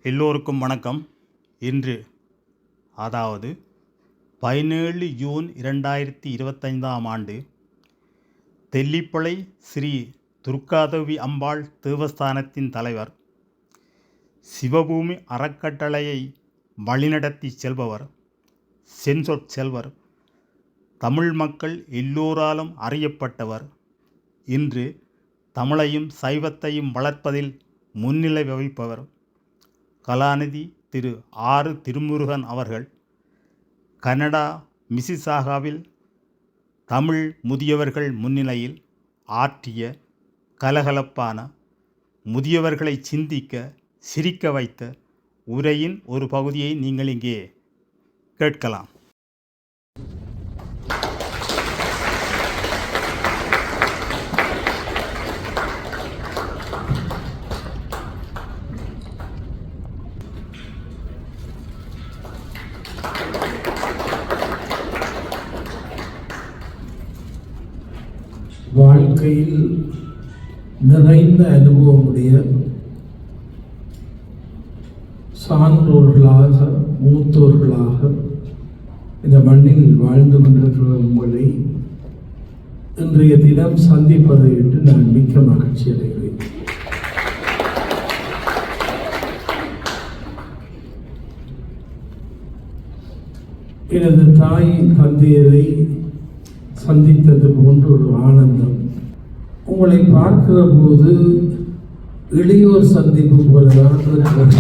எல்லோருக்கும் வணக்கம். இன்று அதாவது 17 ஜூன் 2025 ஆண்டு தெல்லிப்பளை ஸ்ரீ துர்காதேவி அம்பாள் தேவஸ்தானத்தின் தலைவர், சிவபூமி அறக்கட்டளையை வழிநடத்தி செல்பவர், செஞ்சொற் செல்வர், தமிழ் மக்கள் எல்லோராலும் அறியப்பட்டவர், இன்று தமிழையும் சைவத்தையும் வளர்ப்பதில் முன்னிலை வகிப்பவர் கலாநிதி திரு ஆறு திருமுருகன் அவர்கள் கனடா மிசிசாகாவில் தமிழ் முதியவர்கள் முன்னிலையில் ஆற்றிய கலகலப்பான, முதியவர்களை சிந்திக்க சிரிக்க வைத்த உரையின் ஒரு பகுதியை நீங்கள் இங்கே கேட்கலாம். வாழ்க்கையில் நிறைந்த அனுபவமுடைய சான்றோர்களாக, மூத்தோர்களாக இந்த மண்ணில் வாழ்ந்து கொண்டிருக்கிற உங்களை இன்றைய தினம் சந்திப்பதை என்று நான் மிக்க மகிழ்ச்சி அடைகிறேன். எனது தாய் தந்தையரை சந்தித்தது போன்ற ஒரு ஆனந்தம். உங்களை பார்க்கிற போது இளையோர் சந்திப்பு போலதான் இருக்கிறது.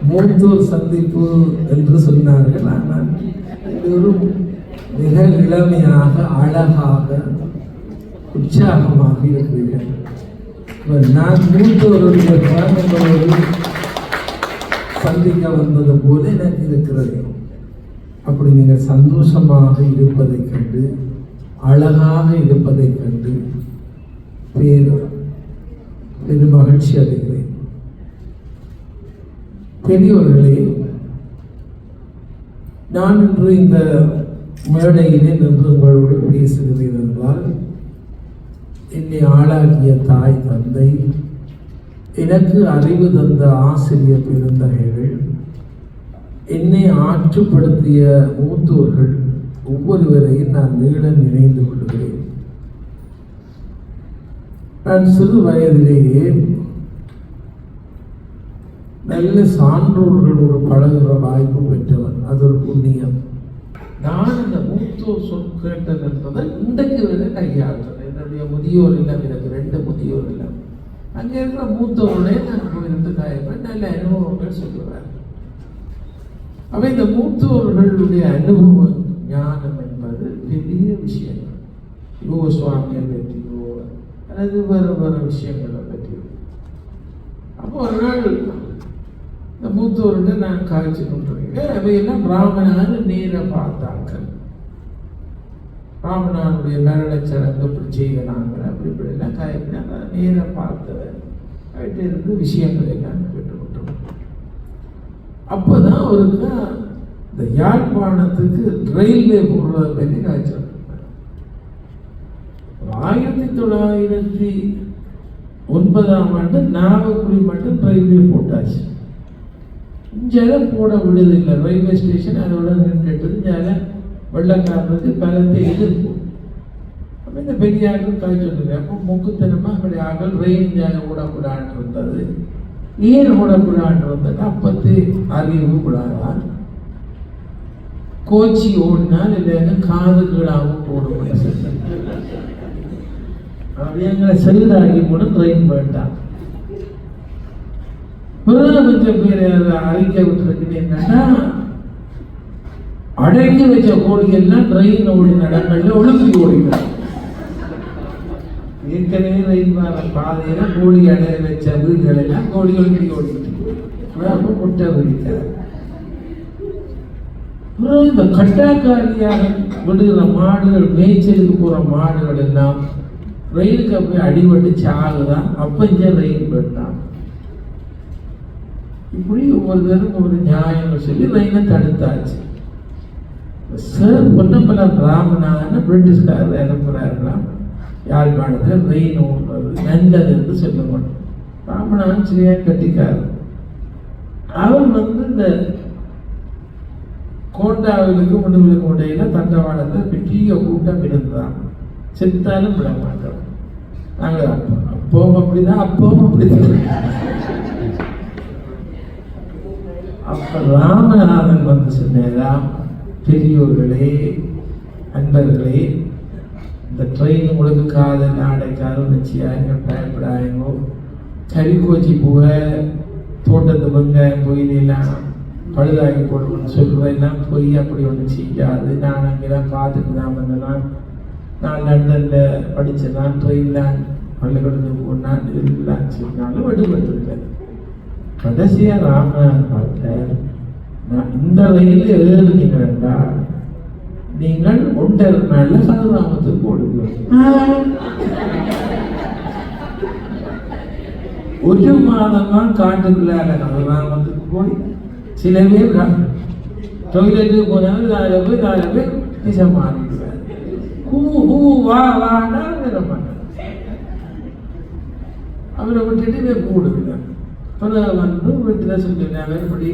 மூத்தோர் சந்திப்பு என்று சொன்னார்கள். ஆனால் ஒரு மிக இளமையாக, அழகாக, உற்சாகமாக இருக்கிறீர்கள். நான் மூத்தோருடைய குழந்தைகளோடு சந்திக்க வந்தது போல எனக்கு இருக்கிறது. அப்படி நீங்கள் சந்தோஷமாக இருப்பதை கண்டு, அழகாக இருப்பதை கண்டு பெரும் மகிழ்ச்சி அடைகிறேன். பெரியவர்களே, நான் இன்று இந்த மேடையிலே நின்று உங்களோடு பேசுகிறேன் என்றால், என்னை ஆளாக்கிய தாய் தந்தை, எனக்கு அறிவு தந்த ஆசிரியர் பெருந்தகைகள், என்னை ஆற்றுப்படுத்திய மூத்தோர்கள் ஒவ்வொருவரையும் நான் நீள நினைந்து கொள்கிறேன். நான் சிறு வயதிலேயே நல்ல சான்றோர்களோடு பழகுற வாய்ப்பு பெற்றவன். அது ஒரு புண்ணியம். நான் இந்த மூத்தோர் சொல் கேட்டது என்பதை இன்றைக்கு வரை கையாளுறேன். என்னுடைய முதியோர் இல்லம், எனக்கு 2 முதியோர் இல்லம். அங்கே இருக்கிற மூத்தோர்களே நான் போயிருந்து காயப்பேன். நல்ல அனுபவங்கள் சொல்லுவேன். அவை இந்த மூத்தோர்களுடைய அனுபவம், ஞானம் என்பது பெரிய விஷயங்கள். யோக சுவாமியை பற்றியோ அல்லது வேறு வேறு விஷயங்களை பற்றியோ. அப்போ ஒரு நாள் இந்த மூத்தோர்கிட்ட நான் காய்ச்சி கொண்டிருக்கேன். அவையெல்லாம் ராமனார் நேராக பார்த்தாங்க. ராமனாருடைய மரணச்சடங்கு அப்படி செய்கிறாங்க, அப்படி இப்படிலாம் காய்ப்பினா நேராக பார்த்தவன் அவர்கிட்ட இருந்து விஷயங்களை எல்லாம் கேட்டுக்கொண்டோம். அப்போதான் அவருக்கு இந்த யாழ்ப்பாணத்துக்கு ரயில்வே போடுறத பற்றி காய்ச்சல். 1909 நாகக்குடி மட்டும் ரயில்வே போட்டாச்சு. இஞ்சால போட விடுதில்லை. ரயில்வே ஸ்டேஷன் அதோட நின்றுட்டு இஞ்சால வெள்ளக்காரருக்கு பலத்தை எதிர்ப்பு. அப்போ இந்த பெரிய ஆக்கள் காய்ச்சல். அப்போ முக்குத்தனமாக அப்படி ஆக்கள் ரயில் இஞ்சால ஓடக்கூடாது இருந்தது. ஏன் ஓடக்கூடாது இருந்தது? அப்பத்து அறிவு கூடாதான். கோச்சி ஓடினால் இல்லைன்னா காதுகளாகவும் போடுவோம். அப்படி எங்களை செல்லாகி கூட ட்ரெயின் போயிட்டான். கொஞ்சம் பேர் அறிக்கை விட்டுருக்கு. என்னன்னா, அடங்கி வச்ச கோழிகள்லாம் ட்ரெயின் ஓடின இடங்கள்ல ஒழுங்கி ஓடினார். ஏற்கனவே ரயில் பாதையில கோழி அடைய வச்ச வீடுகள் எல்லாம் கோழி ஒழுங்கி ஓடிட்டு முட்டை விழித்தார். இந்த கட்டாக்காரியாக விடுகிற மாடுகள், மேய்ச்சலுக்கு போற மாடுகள் எல்லாம் ரயிலுக்கு போய் அடிபட்டு சாகுதான். அப்ப இங்க ரயில் போட்டான். இப்படி ஒவ்வொரு பேரும் ஒரு நியாயங்கள் சொல்லி ரயிலை தடுத்தாச்சு. சார் பொன்னம்பலம் ராமநாதன் பிரிட்டிஷ்காரர் அனுப்புகிறார்களாம். யாழ்ப்பாணத்தில் ரயில் ஓடுறது நல்லது என்று சொல்ல மாட்டோம். ராமநாதன் சரியா கட்டிக்காரு. அவர் இந்த கோட்டாவிலுக்கு முடிவுக்கு இடையில தண்டவாளத்தில் பெரிய கூட்டம் இருந்தான். செத்தாலும் விட மாட்டோம். நாங்கள் அப்பவும் அப்படிதான், அப்பவும் அப்படிதான். அப்ப ராமநாதன் சொன்னாராம், பெரியோர்களே, அன்பர்களே, இந்த ட்ரெயின் உங்களுக்கு காதல் நாடைக்காரோ நிச்சயாங்க பயப்படாயங்கோ. கறிக்கோச்சி போக தோட்டத்து வெங்காயம் போயிலாம் பழுதாகி போடணும்னு சொல்றதெல்லாம் போய் அப்படி ஒன்று செய்யாது. நான் அங்கெல்லாம் பார்த்துட்டு தான் வந்தேன். நான் லண்டனில் படித்தேன், ட்ரெயின்லாம் பள்ளிக்கூடத்துக்கு போனான், இதெல்லாம் சொன்னாலும் விடுபட்டுருக்கேன். கடைசியாக ராமநாதன் பார்த்தார், நான் இந்த ரயிலில் ஏறுனீங்கன்னா நீங்கள் 1.5 நாளில் கதிராமத்துக்கு ஓடுவீங்க. ஒரு மாதமா காட்டுக்குள்ளார கதிராமத்துக்கு போய் சில பேர் டொய்லெட்டுக்கு போனாலும் 4 பேர் விஷம் மாறிடுவார். வா வாடா வேற மாட்டார். அவரை விட்டுட்டு கூடுகிறார். பிறகு வீட்டில் சொல்லினாங்க, இப்படி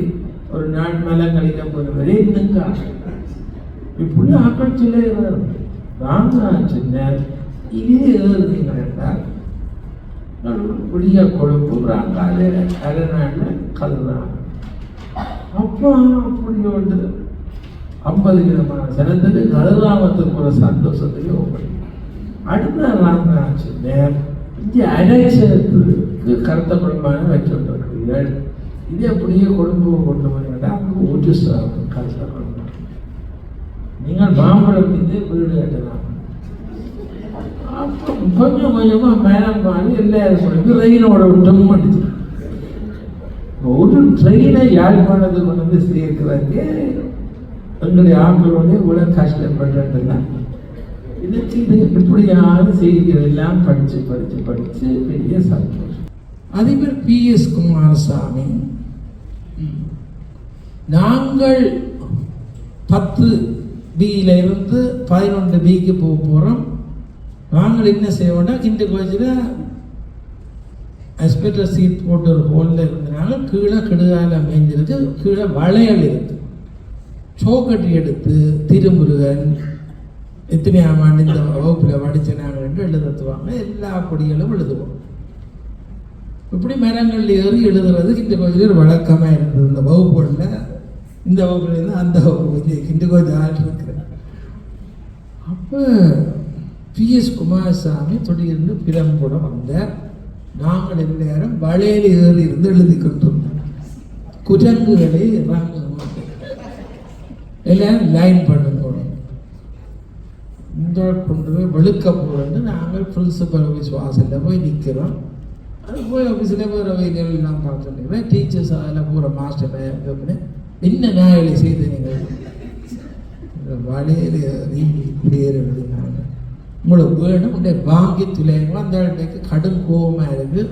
ஒரு நாள் மேலே கழிக்க போகிறவரே இன்னுங்க இப்படி ஆக்கள் சொல்ல ராமநாதன் சொன்னார், இதே ஏறுனீங்கன்னா புளிய கொழுப்பு அரைநாளில் கதுதான். அப்போ அப்படி ஒன்று 50 விதமான சனத்துக்கு கதிராமத்துக்கு ஒரு சந்தோஷத்துக்கு ஒப்படி. அடுத்த ராமநாதன் சொன்னார், இந்த அரைச்சத்துக்கு கருத்த குழம்பான வச்சுருக்கிறீர்கள், இது அப்படியே கொழும்பு கொண்டு போனீங்கன்னா அவங்க ஒரு கருத்த குழம்பு. நீங்கள் மாம்பழம் மீது வீடு கட்டலாம். அப்போ கொஞ்சம் கொஞ்சமாக மேலம் மாறி எல்லாரும் ரயிலோட விட்டம் மாட்டுச்சு. ஒரு ட்ரெயினை யாழ்ப்பாணத்தை கொண்டு சேர்க்கிறதுக்கு எங்களுடைய ஆக்களோட இவ்வளோ கஷ்டப்பட்டதெல்லாம் இதுக்கு இது இப்படியான செய்திகள் எல்லாம் படித்து பெரிய சந்தோஷம். அதிபர் PS குமாரசாமி, நாங்கள் 10Bயிலிருந்து 11Bக்கு போக போகிறோம். நாங்கள் என்ன செய்வோம்னா, கிண்ட கோச்சில் ஹாஸ்பிட்டல் சீட் போட்டு ஒரு ஹோலில் இருந்தனால கீழே கெடுகால அமைஞ்சிருக்கு, கீழே வளையல் இருக்குது. சோக்கட்டி எடுத்து திருமுருகன் எத்தனையாம் ஆண்டு இந்த வகுப்பில் படித்தனாங்க எழுதுவாங்க. எல்லா படிகளும் எழுதுவோம். இப்படி மரங்கள் ஏறி எழுதுறது கிண்ட கோச்சில் ஒரு வழக்கமாக இருந்தது. இந்த வகுப்புகளில் இந்த வகுப்புலேருந்து அந்த வகுப்பு கிண்ட கோச்சி ஆள் இருக்கிறேன். அப்போ PS குமாரசாமி திடீர்னு பிரம்போட வந்தார். நாங்கள் எல்லாரும் வளையல் ஏறி இருந்து எழுதி கொண்டிருந்தோம். குரங்குகளை இறங்க எல்லாரும் லைன் பண்ண போகிறோம். இந்த கொண்டு போய் வெளுக்க போகிறோன்னு நாங்கள் பிரின்சிபல் ஆஃபீஸ் வாசலில் போய் நிற்கிறோம். அது போய் ஆஃபீஸில் போகிற வகைகள்லாம் பார்த்துருக்கேன். டீச்சர்ஸ் அதில் போகிற மாஸ்டர் என்ன நாயலை செய்து நீங்கள் வளையல் ஏறி இப்படி ஏறி எழுதினாங்க. உங்களுக்கு வேணும் உடைய வாங்கி துளையங்களும் அந்த இடத்துக்கு கடும் கோபமாக இருக்குது.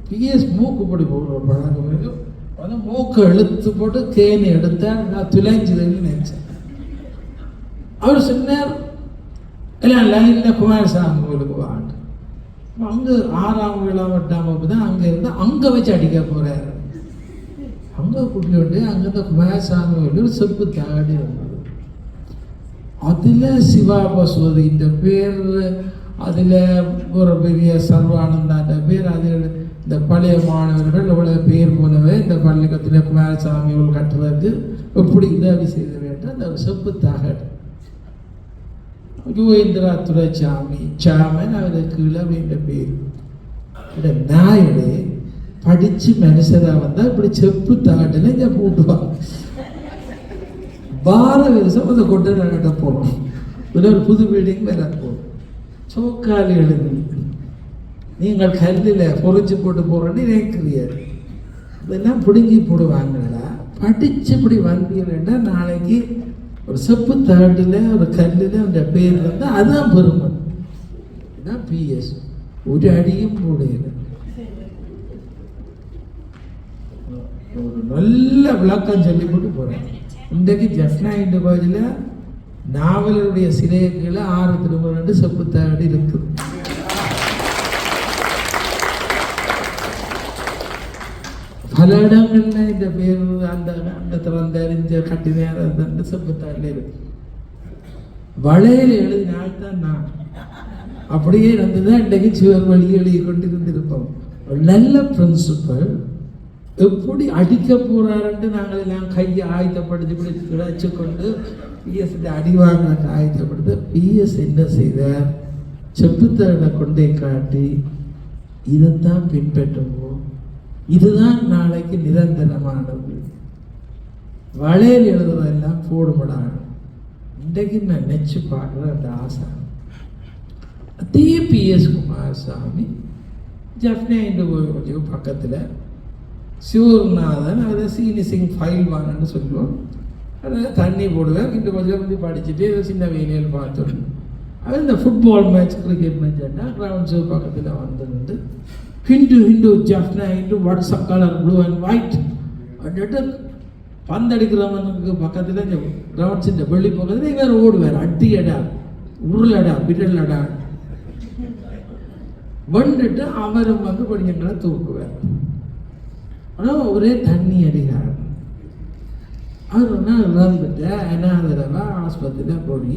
PS மூக்கு பொடி போடுற பழக்கம் இருக்குது. அது மூக்கு எழுத்து போட்டு கேணி எடுத்தேன். நான் துளைஞ்சதுன்னு நினச்சேன். அவர் சொன்னார், எல்லாம் லைனில் குமாரசாமி கோயிலுக்கு வாங்க. அங்கே 6ஆம் 7ஆம் 8ஆம் வகுப்பு தான் அங்கே இருந்தால் அங்கே வச்சு அடிக்க போகிறார். அங்கே கூட்டி விட்டு அங்கேருந்து குமாரசாமி கோயில் செப்பு தாடி இருந்தது. அதில் சிவா பசுவதின்ற பேர், அதில் ஒரு பெரிய சர்வானந்தான்ற பேர், அதில் இந்த பழைய மாணவர்கள் இவ்வளோ பேர் போலவே இந்த பள்ளிக்கூடத்தில் குமாரசாமி கட்டுறதுக்கு எப்படி உதவி செய்த வேண்டும். அந்த செப்பு தாகடு யுவேந்திரா துரைசாமி சாமன் அவருக்கு இளவேண்ட பேர். இந்த நாயடே படித்து மனுஷராக வந்தால் இப்படி செப்பு தாகட்டில் இங்கே போட்டுவாங்க. வருஷம் அதை கொண்டு நட போகணும். இதில் ஒரு புது பில்டிங் வேற போகும். சோக்காலி எழுதி நீங்கள் கல்லில் பொறிச்சு போட்டு போகிறோன்னு நினைக்கிறீர். இதெல்லாம் பிடுங்கி போடுவாங்களா? படித்து இப்படி வந்தீங்கன்னா நாளைக்கு ஒரு செப்பு தாட்டில் ஒரு கல்லில் அந்த பேர் இருந்தால் அதுதான் பெருமை. இதுதான் PS. ஒரு அடியும் போடையில ஒரு நல்ல விளக்கம் சொல்லி போட்டு போகிறேன். இன்றைக்கு ஜஃப்னா இண்டு கோயிலில் நாவலருடைய சிலையை கீழே 6 திருமணம் செப்பு தாடி இருக்குது. பல இடங்கள்ல இந்த பேர் அந்த அந்த திறந்தறிஞ்ச கட்டினார் அந்த செப்பத்தாண்டில் இருக்கு. வளையல் எழுதினால்தான் நான் அப்படியே இருந்துதான் இன்றைக்கு சிவர் வழி எழுதி கொண்டு இருந்திருப்போம். நல்ல பிரின்சிபல் எப்படி அடிக்க போறாருன்ட்டு நாங்கள் எல்லாம் கையை ஆயத்தப்படுத்தி பிடிச்சி கிடச்சி கொண்டு பிஎஸ் அடிவாங்க ஆயத்தப்படுத்த பிஎஸ் என்ன செய்தார், செப்புத்தரனை கொண்டே காட்டி இதைத்தான் பின்பற்றுவோம், இதுதான் நாளைக்கு நிரந்தரமானது, வளையல் எழுதுறதெல்லாம் போடுமடாங்க. இன்றைக்கு நான் நெச்சு பார்க்குற அந்த ஆசை அதே பிஎஸ் குமாரசாமி ஜப்னே இன்று பக்கத்தில் சிவநாதன் அதை சீனிசிங் ஃபைல் வாங்கன்னு சொல்லுவோம். அதில் தண்ணி போடுவேன். இன்று கொஞ்சம் வந்து படிச்சுட்டு ஏதோ சின்ன வேலையில் பார்த்துட்டு அது இந்த ஃபுட்பால் மேட்ச் கிரிக்கெட் மேட்ச்னா கிரவுண்ட் பக்கத்தில் வந்துட்டு Hindu Jaffna Hindu WhatsApp colour blue and white அப்படின்ட்டு பந்தடிக்கிறவனுக்கு பக்கத்தில் இந்த கிரவுண்ட்ஸ் இந்த வெள்ளி பக்கத்தில் இவர் ஓடுவார். அடி அடா உருளடா விரல் அடா வந்துட்டு அவரும் வந்து படியங்களை தூக்குவார். ஆனால் ஒரே தண்ணி அடிக்காரம். அவர் ஒன்றா இறந்துட்டு அனாதரவா ஆஸ்பத்திரியில் போய்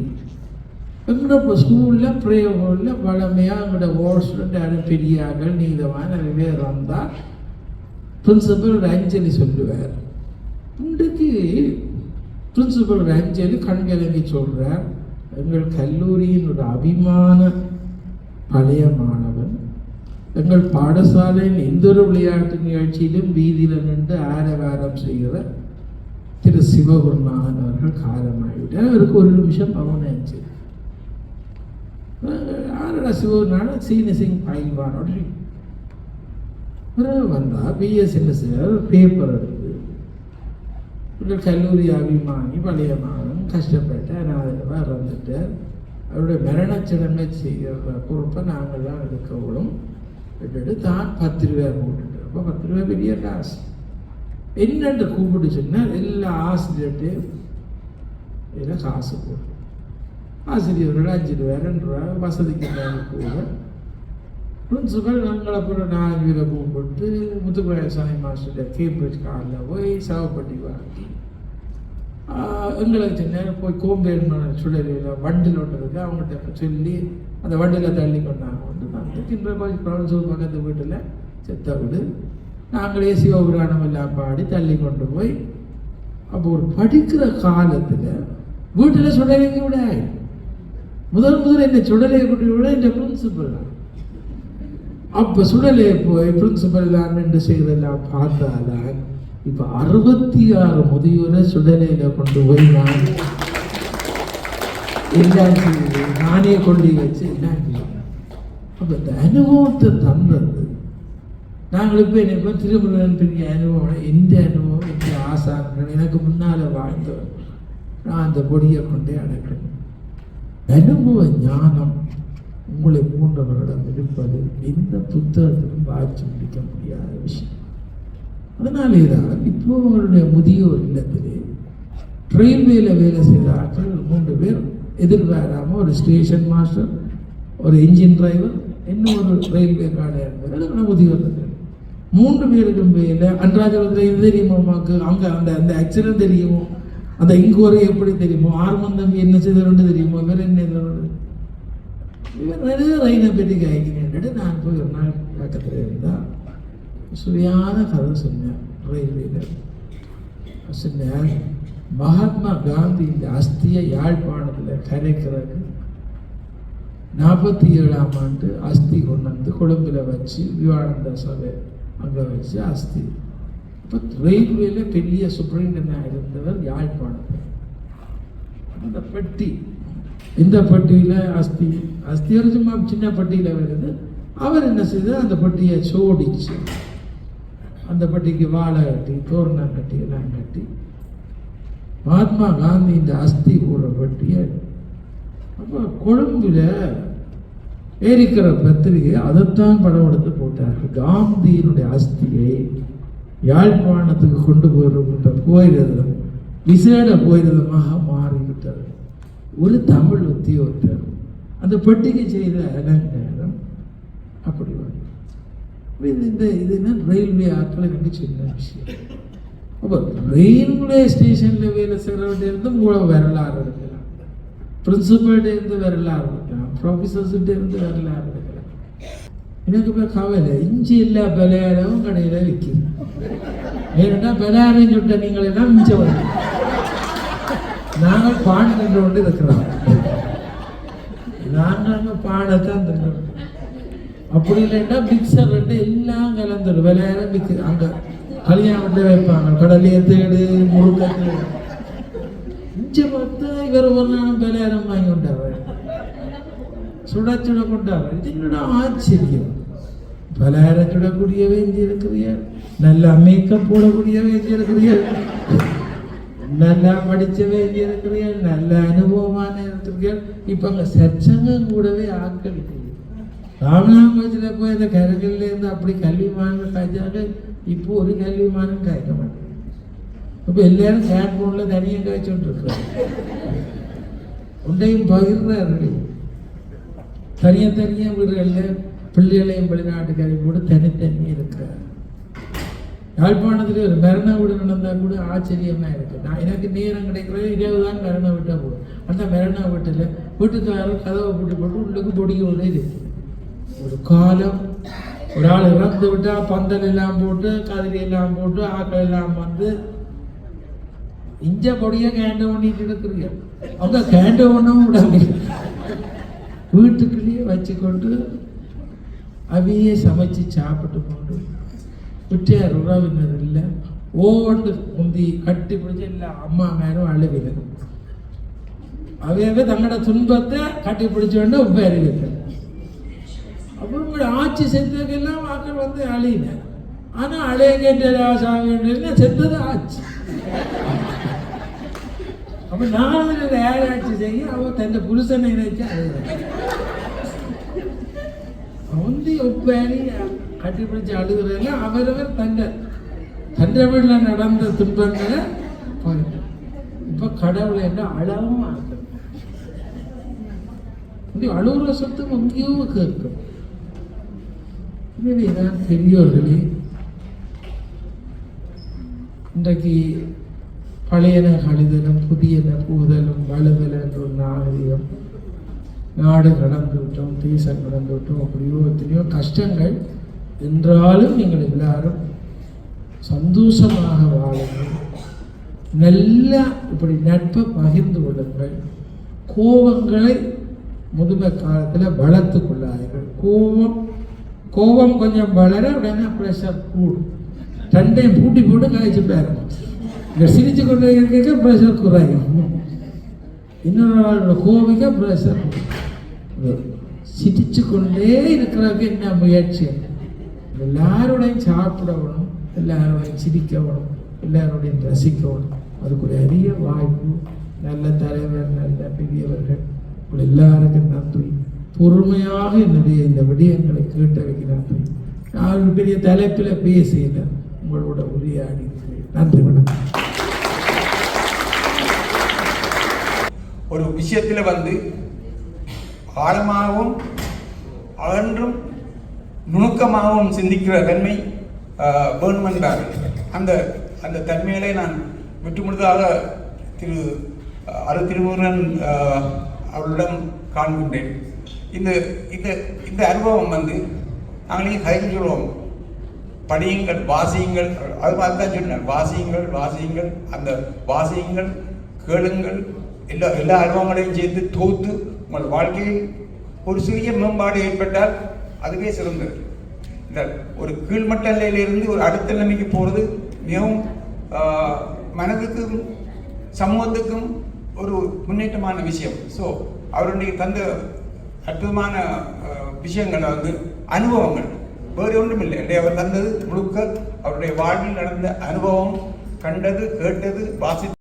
எங்களோட இப்போ ஸ்கூலில் பிரேயர்களில் வளமையாக எங்களோட ஓர்ஸ்டூடெண்ட் யாரும் பெரியார்கள் நீதவான் நிறைய பேர் வந்தால் பிரின்சிபல் ஒரு அஞ்சலி சொல்லுவார். இன்றைக்கு பிரின்சிபல் ஒரு அஞ்சலி கண்கலங்கி சொல்கிறார், எங்கள் கல்லூரியின் ஒரு அபிமான பழைய மாணவன், எங்கள் பாடசாலையின் எந்த ஒரு விளையாட்டு நிகழ்ச்சியிலும் வீதியில் நின்று ஆரவாரம் செய்கிற திரு சிவகுருநாதன் அவர்கள் காலமாகிவிட்டார். அவருக்கு ஒரு நிமிஷம் பவனாச்சு. யாரோட சிவகுருநாதன் சீனிசிங் பயில்வானோட பிறகு வந்தால் பிஎஸ்என்எஸ் பேப்பர் எடுத்து எங்கள் கல்லூரி அபிமானி பழைய மாணவன் கஷ்டப்பட்டு அனாதரவாக இறந்துட்டார், அவருடைய மரணச்சடங்கை செய்கிற பொறுப்பை நாங்கள் தான் எடுக்கணும் விட்டுட்டு தான் 10 ரூபா போட்டுட்டு. அப்போ 10 ரூபா பெரிய காசு. என்னென்று கூப்பிட்டு சொன்னால் எல்லா ஆசிரியர்கிட்டையும் இதில் காசு போட்டு ஆசிரியர்கள் 5 ரூபா 2 ரூபா வசதிக்கு கூட பிரின்சிபல் நாங்கள் அப்புறம் 4 பேரை கூப்பிட்டு முத்துக்குமாரசாமி மாஸ்டர் கேம்பிரிட்ஜ் காரில் போய் சவப்பட்டி வாங்கி எங்களுக்கு நேரம் போய் கோம்பேடு சுடலையில் வண்டில் ஒன்றுருக்கு அவங்கள்ட்ட சொல்லி அந்த வண்டியில் தள்ளி கொண்டாங்க. கின்ற ப்ரொஃபஸர் பக்கத்து வீட்டில் செத்த வீடு நாங்களே சிவபுராணம் எல்லாம் பாடி தள்ளி கொண்டு போய் அப்போ ஒரு படிக்கிற காலத்தில் வீட்டில் சுடலைக்கு விட முதல் என்ன சுடலையை கொண்டு விட இந்த பிரின்சிபல் தான். அப்போ சுடலையை போய் பிரின்சிபல் தான் நின்று செய்கிறதெல்லாம் பார்த்தாதான் இப்போ 66 முதியோரை சுடலையில் கொண்டு போய் நான் எல்லாம் செய்து நானே கொண்டு வச்சு எல்லாம். அப்போ இந்த அனுபவத்தை தந்தது நாங்கள் இப்போ எனக்கு திருமணம் பெரிய அனுபவம், எந்த அனுபவம் எந்த ஆசான்கள் எனக்கு முன்னால் வாழ்ந்தவர் நான் அந்த பொடியை கொண்டே அடைக்கணும். அனுபவ ஞானம் உங்களை போன்றவரிடம் இருப்பது எந்த புத்தகத்திலும் வாய்ச்சி முடிக்க முடியாத விஷயம். அதனாலே தான் இப்போ அவருடைய முதியோர் இல்லத்திலே ரயில்வேல வேலை செய்த ஆட்கள் 3 பேர் எதிர்பாராமல் ஒரு ஸ்டேஷன் மாஸ்டர், ஒரு இன்ஜின் டிரைவர், இன்னும் ஒரு ரயில்வே கார்டு என்பது முதியோர் 3 பேருக்கும் வேலை. அன்றாஜபுரத்தில் இது தெரியுமோ அம்மாவுக்கு, அங்கே அந்த அந்த ஆக்சிடென்ட் தெரியுமோ, அந்த இன்கொயரி எப்படி தெரியுமோ, ஆர்மன் தம்பி என்ன செய்தோன்னு தெரியுமோ, வேறு என்ன இவர் நிறைய ரயிலை பற்றி காய்க்கிறேன். நான் போய் ஒரு நாள் பக்கத்தில் இருந்தால் சுவையான கதை சொன்னேன். ரயில்வேயில் சொன்னேன், மகாத்மா காந்தி இந்த அஸ்தியை யாழ்ப்பாணத்தில் கரைக்கிறதுக்கு 47ஆம் ஆண்டு அஸ்தி கொண்டு வந்து கொழும்பில் வச்சு விவானந்த சபை அங்கே வச்சு அஸ்தி. இப்போ ரயில்வேல பெரிய சூப்பரிண்டென்டாக இருந்தவர் யாழ்ப்பாணத்தில். அந்த பெட்டி, இந்த பெட்டியில் அஸ்தி ஒரு சும்மா சின்ன பெட்டியில் வருது. அவர் என்ன செய்தார், அந்த பெட்டியை சோடிச்சு அந்த பெட்டிக்கு வாழை கட்டி தோரணம் கட்டி எல்லாம் கட்டி மகாத்மா காந்தி இந்த அஸ்தி போடுற பெட்டியை அப்போ கொழும்பில் ஏரிக்கிற பத்திரிகை அதைத்தான் படம் எடுத்து போட்டார்கள். காந்தியினுடைய அஸ்தியை யாழ்ப்பாணத்துக்கு கொண்டு போகிற போயிரதம் விசேட போயிரதமாக மாறிவிட்டது. ஒரு தமிழ் உத்தியோகத்தர் அந்த பெட்டிக்கு செய்த அலங்காரம் அப்படி வரும். இது என்ன ரயில்வே ஆட்களை கண்டு சின்ன விஷயம். அப்போ ரயில்வே ஸ்டேஷனில் வேலை செய்கிறவர்கிட்ட இருந்து உங்களை வரலாறு எடுக்கலாம், பிரின்சிபல்கிட்ட இருந்து வரலாறு எடுக்கலாம், ப்ரொஃபஸர்ஸ்கிட்ட இருந்து வரலாறு எடுக்கலாம். எனக்கு இப்போ கவலை, இஞ்சி எல்லா பலகாரமும் கடையில் விற்கிது. ஏன்னா பலகாரம் சுட்ட நீங்களெல்லாம் மிச்சம் வந்து நாங்கள் பான் தின்று கொண்டு இருக்கிறோம். நாங்கள் பானைத்தான் தின்றோம். அப்படி இல்லைன்னா மிக்சர் ரெண்டு எல்லாம் கலந்துடும். விளையாட மிக்சர் அங்கே கல்யாணத்தில் வைப்பாங்க, கடலையை தேடு முழுக்கத்து. இஞ்சி பார்த்தா இவர் ஒரு நாளும் விளையாடம் வாங்கி கொண்டாரு, சுட சுட கொண்டாரு. இது என்னோட ஆச்சரியம். விளையாட சுடக்கூடிய வேஞ்சி இருக்கிறீங்க, நல்லா மேக்கப் போடக்கூடிய வேஞ்சி இருக்கிறீங்க, நல்லா படித்த வேஞ்சி இருக்கிறீங்க, நல்ல அனுபவமான இருக்கிறீங்க. இப்போ அங்கே சச்சங்கம் கூடவே ஆட்கள் இருக்குது. ராமநாமத்தில் போய் இந்த கரைகள்லேருந்து அப்படி கல்விமானம் காய்ச்சாங்க. இப்போ ஒரு கல்விமானம் காய்க்க மாட்டேன். இப்போ எல்லாரும் ஸ்மார்ட் ஃபோனில் தனியாக காய்ச்சிட்டு இருக்கிறாங்க. ஒன்றையும் பகிர்றாரு. தனியாக வீடுகளில் பிள்ளைகளையும் வெளிநாட்டுக்கு அனுப்பி கூட தனித்தனியாக இருக்கிறார். யாழ்ப்பாணத்தில் ஒரு மரண வீடு நடந்தால் கூட ஆச்சரியமாக இருக்குது. நான் எனக்கு நேரம் கிடைக்கிறது இரவு தான் மரண வீட்டாக போகும். அந்த மரண வீட்டில் வீட்டுக்காரர் கதவை போட்டு உள்ளுக்கு பொடியோடு இருக்குது. ஒரு காலம் ஒரு ஆள் இறந்து விட்டால் பந்தல் எல்லாம் போட்டு கதிரி எல்லாம் போட்டு ஆக்கள் எல்லாம் வந்து இஞ்ச பொடியை கேண்ட பண்ணிட்டு இருக்கிறீங்க. அவங்க கேண்ட ஒன்றும் விடாது, வீட்டுக்குள்ளேயே வச்சுக்கொண்டு அவையே சமைச்சு சாப்பிட்டு கொண்டு விட்டியார் உறவினர் இல்லை ஓண்டு முந்தி கட்டி பிடிச்சி இல்லை அம்மா மேலும் அழுவினர். அவையாவே தங்களோட துன்பத்தை கட்டி பிடிச்சோன்னா உப்ப அறிவினர். அப்புறம் உங்களோட ஆட்சி செத்ததுக்கெல்லாம் மக்கள் வந்து அழியினர். ஆனால் அழைய கேட்ட சாமி செத்தது ஆட்சி. அப்போ நான் யார் ஆட்சி செய்ய அவன் தன் புருஷனை நினைச்சு அழுகிறான். முந்தி ஒப்பாரி கட்டிப்பிடிச்சு அழுகிறதுல அவரவர் தன்னை வீட்டில் நடந்த துன்பங்களை போயிட்டு இப்போ கடவுளை என்ன அழவும் ஆகும். அழுகுற சத்தம் எங்கேயோ கேட்கும். இதுதான் பெரியோர்களே, இன்றைக்கு பழையன கழிதலும் புதியன புகுதலும் வலுதல் என்ற ஒரு நாகரிகம். நாடு கடந்து விட்டோம், தேசம் கடந்து விட்டோம், அப்படியோ எத்தனையோ கஷ்டங்கள். என்றாலும் நீங்கள் எல்லாரும் சந்தோஷமாக வாழுங்கள், நல்லா இப்படி நட்பை பகிர்ந்து கொள்ளுங்கள். கோபங்களை முதுமை காலத்தில் வளர்த்து கொள்ளாதீர்கள். கோபம் கொஞ்சம் வளர உடனே ப்ரெஷர் கூடும். ரெண்டையும் பூட்டி போட்டு காய்ச்சி பாருங்க. இங்கே சிரிச்சு கொண்டே இருக்க ப்ரெஷர் குறையும். இன்னொரு கோபிக்க ப்ரெஷர் சிரிச்சு கொண்டே இருக்கிறதுக்கு என்ன முயற்சி? எல்லாரோடையும் சாப்பிடணும், எல்லாரோடையும் சிரிக்கணும், எல்லாரோடையும் ரசிக்கணும். அதுக்குரிய அரிய வாய்ப்பு. நல்ல தலைவர், நல்ல பெரியவர்கள், உங்கள் எல்லாருக்கும் நன்றி. பொறுமையாக என்னுடைய இந்த விடயங்களை கேட்டு வைக்கிறார்கள். நான் பெரிய தலைப்பில் பேசின உங்களோட உரையாடி நன்றி. வணக்கம். ஒரு விஷயத்தில் வந்து ஆழமாகவும் அகன்றும் நுணுக்கமாகவும் சிந்திக்கிற தன்மை வேணுமென்றார். அந்த அந்த தன்மைகளை நான் விட்டுமுழுதாக திருமுருகன் அவரிடம் காண்கின்றேன். இந்த இந்த இந்த அனுபவம் வந்து நாங்களே கையில் சொல்லுவோம், படியுங்கள், வாசியுங்கள். அது மாதிரி தான் சொன்னார், வாசியுங்கள், அந்த வாசியுங்கள், கேளுங்கள். எல்லா அனுபவங்களையும் சேர்த்து தொகுத்து உங்கள் வாழ்க்கையில் ஒரு சிறிய மேம்பாடு ஏற்பட்டால் அதுவே சிறந்தது. இந்த ஒரு கீழ்மட்ட நிலையிலிருந்து ஒரு அடுத்த நிலைமைக்கு போகிறது மிகவும் மனதுக்கும் சமூகத்துக்கும் ஒரு முன்னேற்றமான விஷயம். ஸோ அவருடைய தந்த அற்புதமான விஷயங்கள் வந்து அனுபவங்கள் வேறு ஒன்றும் இல்லை. அவர் தந்தது முழுக்க அவருடைய வாழ்வில் நடந்த அனுபவம், கண்டது, கேட்டது, வாசி